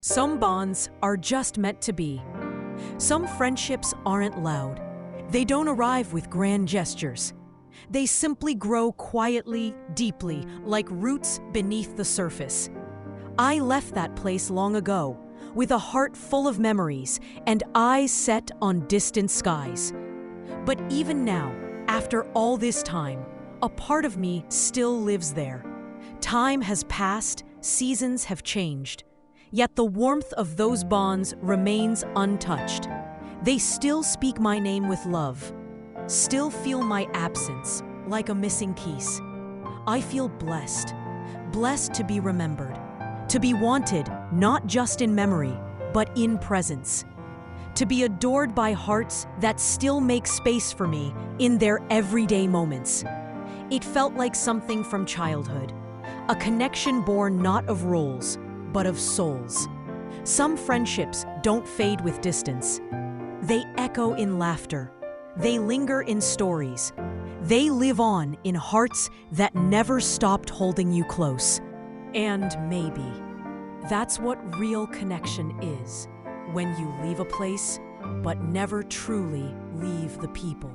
Some bonds are just meant to be. Some friendships aren't loud. They don't arrive with grand gestures. They simply grow quietly, deeply, like roots beneath the surface. I left that place long ago, with a heart full of memories and eyes set on distant skies. But even now, after all this time, a part of me still lives there. Time has passed, seasons have changed. Yet the warmth of those bonds remains untouched. They still speak my name with love, still feel my absence like a missing piece. I feel blessed, blessed to be remembered, to be wanted not just in memory, but in presence, to be adored by hearts that still make space for me in their everyday moments. It felt like something from childhood, a connection born not of roles, but of souls. Some friendships don't fade with distance. They echo in laughter. They linger in stories. They live on in hearts that never stopped holding you close. And maybe that's what real connection is, when you leave a place, but never truly leave the people.